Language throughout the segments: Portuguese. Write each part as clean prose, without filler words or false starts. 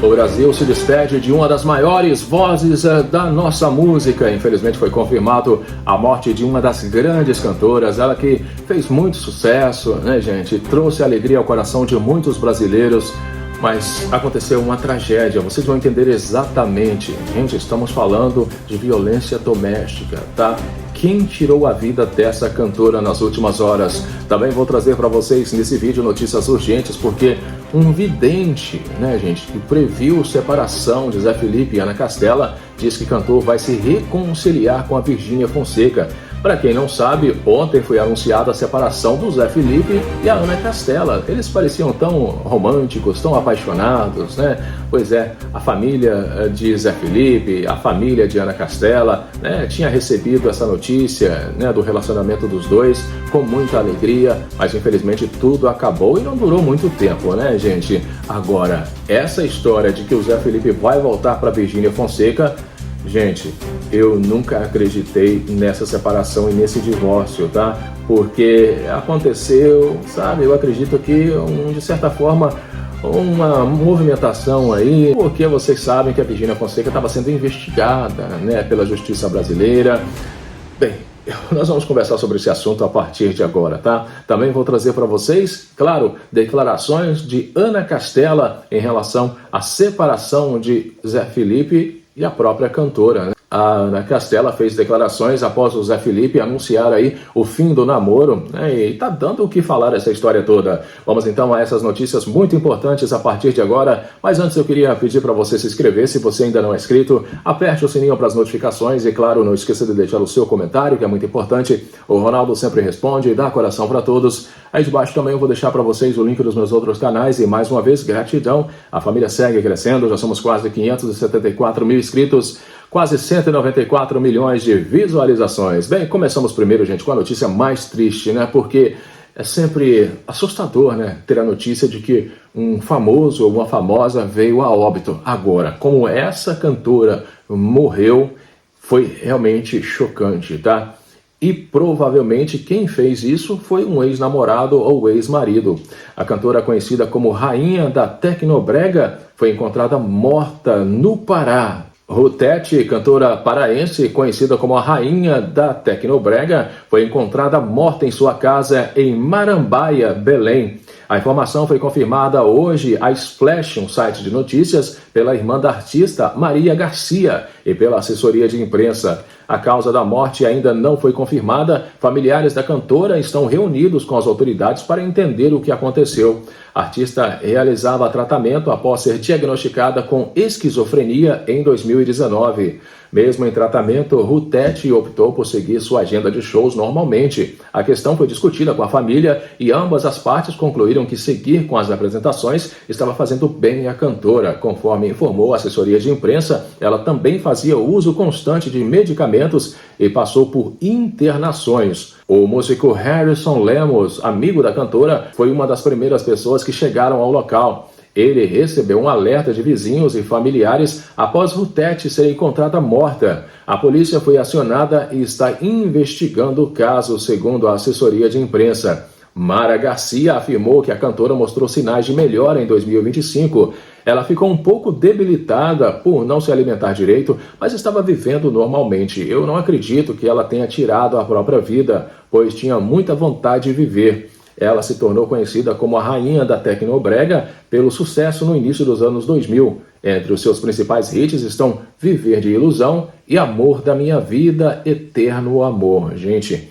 O Brasil se despede de uma das maiores vozes da nossa música. Infelizmente foi confirmado a morte de uma das grandes cantoras, ela que fez muito sucesso, né, gente? Trouxe alegria ao coração de muitos brasileiros, mas aconteceu uma tragédia, vocês vão entender exatamente. Gente, estamos falando de violência doméstica, tá? Quem tirou a vida dessa cantora nas últimas horas? Também vou trazer para vocês nesse vídeo notícias urgentes, porque um vidente, né, gente, que previu separação de Zé Felipe e Ana Castela, diz que o cantor vai se reconciliar com a Virgínia Fonseca. Para quem não sabe, ontem foi anunciada a separação do Zé Felipe e a Ana Castela. Eles pareciam tão românticos, tão apaixonados, né? Pois é, a família de Zé Felipe, a família de Ana Castela, né, tinha recebido essa notícia, né, do relacionamento dos dois com muita alegria, mas infelizmente tudo acabou e não durou muito tempo, né, gente? Agora, essa história de que o Zé Felipe vai voltar para Virgínia Fonseca, gente, eu nunca acreditei nessa separação e nesse divórcio, tá? Porque aconteceu, sabe, eu acredito que, de certa forma, uma movimentação aí, porque vocês sabem que a Virgínia Fonseca estava sendo investigada, né, pela justiça brasileira. Bem, nós vamos conversar sobre esse assunto a partir de agora, tá? Também vou trazer para vocês, claro, declarações de Ana Castela em relação à separação de Zé Felipe e a própria cantora, né? A Ana Castela fez declarações após o Zé Felipe anunciar aí o fim do namoro, né? E tá dando o que falar essa história toda. Vamos então a essas notícias muito importantes a partir de agora, mas antes eu queria pedir para você se inscrever, se você ainda não é inscrito, aperte o sininho para as notificações e claro, não esqueça de deixar o seu comentário, que é muito importante. O Ronaldo sempre responde e dá coração para todos. Aí de baixo também eu vou deixar para vocês o link dos meus outros canais e mais uma vez, gratidão. A família segue crescendo, já somos quase 574 mil inscritos, quase 194 milhões de visualizações. Bem, começamos primeiro, gente, com a notícia mais triste, né? Porque é sempre assustador, né, ter a notícia de que um famoso ou uma famosa veio a óbito. Agora, como essa cantora morreu, foi realmente chocante, tá? E provavelmente quem fez isso foi um ex-namorado ou ex-marido. A cantora conhecida como Rainha da Tecnobrega foi encontrada morta no Pará. Rutete, cantora paraense, conhecida como a Rainha da Tecnobrega, foi encontrada morta em sua casa em Marambaia, Belém. A informação foi confirmada hoje à Splash, um site de notícias, pela irmã da artista Maria Garcia e pela assessoria de imprensa. A causa da morte ainda não foi confirmada. Familiares da cantora estão reunidos com as autoridades para entender o que aconteceu. A artista realizava tratamento após ser diagnosticada com esquizofrenia em 2019. Mesmo em tratamento, Rutete optou por seguir sua agenda de shows normalmente. A questão foi discutida com a família e ambas as partes concluíram que seguir com as apresentações estava fazendo bem à cantora. Conforme informou a assessoria de imprensa, ela também fazia uso constante de medicamentos e passou por internações. O músico Harrison Lemos, amigo da cantora, foi uma das primeiras pessoas que chegaram ao local. Ele recebeu um alerta de vizinhos e familiares após Rutete ser encontrada morta. A polícia foi acionada e está investigando o caso, segundo a assessoria de imprensa. Mara Garcia afirmou que a cantora mostrou sinais de melhora em 2025. Ela ficou um pouco debilitada por não se alimentar direito, mas estava vivendo normalmente. Eu não acredito que ela tenha tirado a própria vida, pois tinha muita vontade de viver. Ela se tornou conhecida como a Rainha da Tecnobrega pelo sucesso no início dos anos 2000. Entre os seus principais hits estão Viver de Ilusão e Amor da Minha Vida, Eterno Amor. Gente,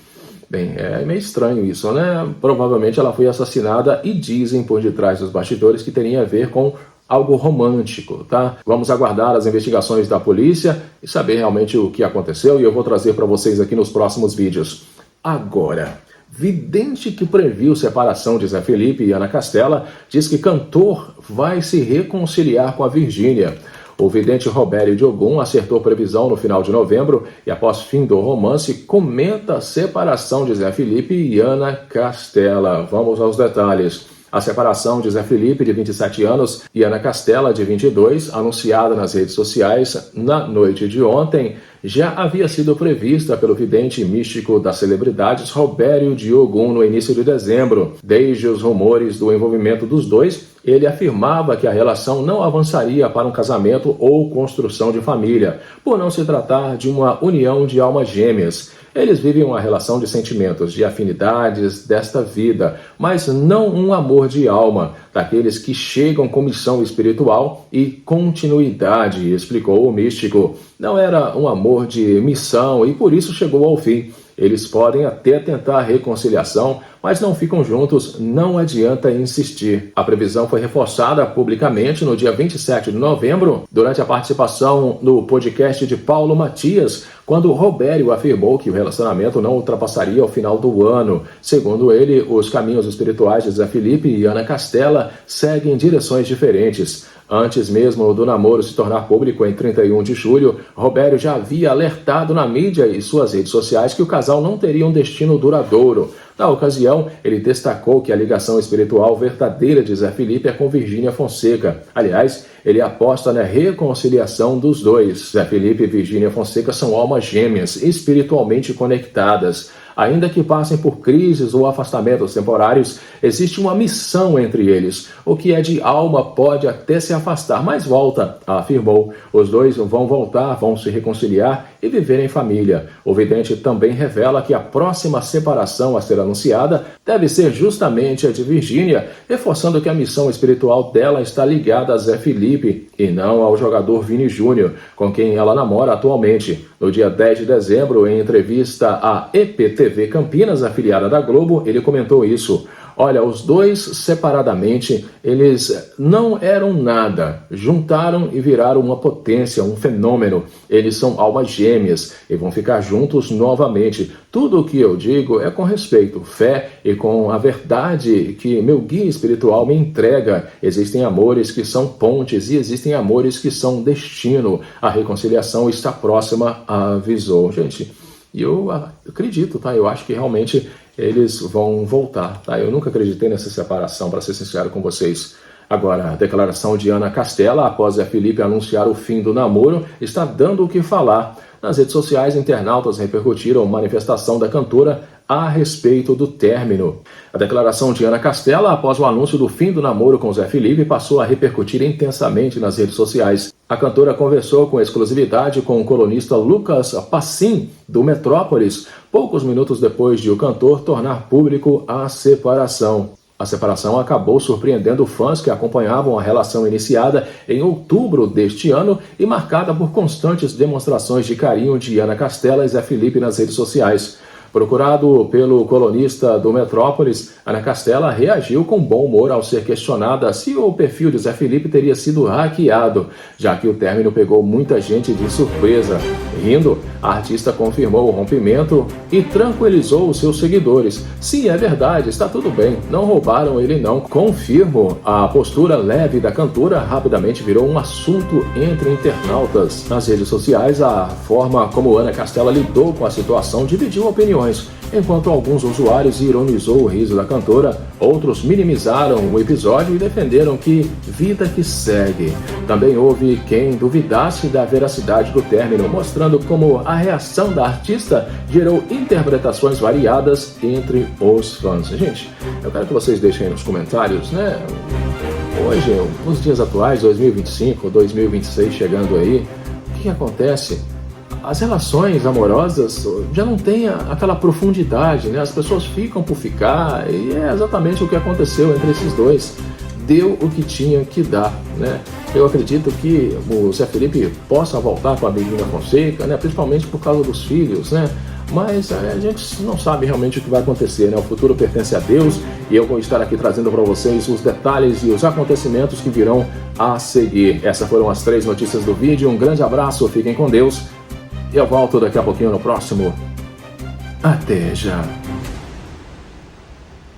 bem, é meio estranho isso, né? Provavelmente ela foi assassinada e dizem por detrás dos bastidores que teria a ver com algo romântico, tá? Vamos aguardar as investigações da polícia e saber realmente o que aconteceu e eu vou trazer para vocês aqui nos próximos vídeos. Agora, vidente que previu separação de Zé Felipe e Ana Castela diz que cantor vai se reconciliar com a Virgínia. O vidente Robério de Ogum acertou previsão no final de novembro e, após fim do romance, comenta a separação de Zé Felipe e Ana Castela. Vamos aos detalhes. A separação de Zé Felipe, de 27 anos, e Ana Castela, de 22, anunciada nas redes sociais na noite de ontem, já havia sido prevista pelo vidente místico das celebridades Robério de Ogum no início de dezembro. Desde os rumores do envolvimento dos dois, ele afirmava que a relação não avançaria para um casamento ou construção de família, por não se tratar de uma união de almas gêmeas. Eles vivem uma relação de sentimentos, de afinidades desta vida, mas não um amor de alma, daqueles que chegam com missão espiritual e continuidade, explicou o místico. Não era um amor de missão e por isso chegou ao fim. Eles podem até tentar reconciliação, mas não ficam juntos, não adianta insistir. A previsão foi reforçada publicamente no dia 27 de novembro, durante a participação no podcast de Paulo Matias, quando Robério afirmou que o relacionamento não ultrapassaria o final do ano. Segundo ele, os caminhos espirituais de Zé Felipe e Ana Castela seguem direções diferentes. Antes mesmo do namoro se tornar público em 31 de julho, Robério já havia alertado na mídia e suas redes sociais que o casal não teria um destino duradouro. Na ocasião, ele destacou que a ligação espiritual verdadeira de Zé Felipe é com Virgínia Fonseca. Aliás, ele aposta na reconciliação dos dois. Zé Felipe e Virgínia Fonseca são almas gêmeas, espiritualmente conectadas. Ainda que passem por crises ou afastamentos temporários, existe uma missão entre eles. O que é de alma pode até se afastar, mas volta, afirmou. Os dois vão voltar, vão se reconciliar e viver em família. O vidente também revela que a próxima separação a ser anunciada deve ser justamente a de Virgínia, reforçando que a missão espiritual dela está ligada a Zé Felipe e não ao jogador Vini Júnior, com quem ela namora atualmente. No dia 10 de dezembro, em entrevista à EPTV Campinas, afiliada da Globo, ele comentou isso. Olha, os dois separadamente, eles não eram nada, juntaram e viraram uma potência, um fenômeno. Eles são almas gêmeas e vão ficar juntos novamente. Tudo o que eu digo é com respeito, fé e com a verdade que meu guia espiritual me entrega. Existem amores que são pontes e existem amores que são destino. A reconciliação está próxima, avisou. Gente, eu acredito, tá? Eu acho que realmente eles vão voltar, tá? Eu nunca acreditei nessa separação, para ser sincero com vocês. Agora, a declaração de Ana Castela, após Zé Felipe anunciar o fim do namoro, está dando o que falar. Nas redes sociais, internautas repercutiram manifestação da cantora a respeito do término. A declaração de Ana Castela, após o anúncio do fim do namoro com Zé Felipe, passou a repercutir intensamente nas redes sociais. A cantora conversou com exclusividade com o colunista Lucas Passim, do Metrópolis, poucos minutos depois de o cantor tornar público a separação. A separação acabou surpreendendo fãs que acompanhavam a relação iniciada em outubro deste ano e marcada por constantes demonstrações de carinho de Ana Castela e Zé Felipe nas redes sociais. Procurado pelo colunista do Metrópolis, Ana Castela reagiu com bom humor ao ser questionada se o perfil de Zé Felipe teria sido hackeado, já que o término pegou muita gente de surpresa. Rindo, a artista confirmou o rompimento e tranquilizou os seus seguidores. Sim, é verdade, está tudo bem, não roubaram ele não, confirmo. A postura leve da cantora rapidamente virou um assunto entre internautas. Nas redes sociais, a forma como Ana Castela lidou com a situação dividiu opiniões. Enquanto alguns usuários ironizou o riso da cantora, outros minimizaram o episódio e defenderam que vida que segue. Também houve quem duvidasse da veracidade do término, mostrando como a reação da artista gerou interpretações variadas entre os fãs. Gente, eu quero que vocês deixem aí nos comentários, né? Hoje, nos dias atuais, 2025, 2026 chegando aí, o que acontece? As relações amorosas já não têm aquela profundidade, né? As pessoas ficam por ficar e é exatamente o que aconteceu entre esses dois. Deu o que tinha que dar, né? Eu acredito que o Zé Felipe possa voltar com a Virgínia Fonseca, né? Principalmente por causa dos filhos, né? Mas a gente não sabe realmente o que vai acontecer, né? O futuro pertence a Deus e eu vou estar aqui trazendo para vocês os detalhes e os acontecimentos que virão a seguir. Essas foram as 3 notícias do vídeo. Um grande abraço, fiquem com Deus. E eu volto daqui a pouquinho no próximo. Até já!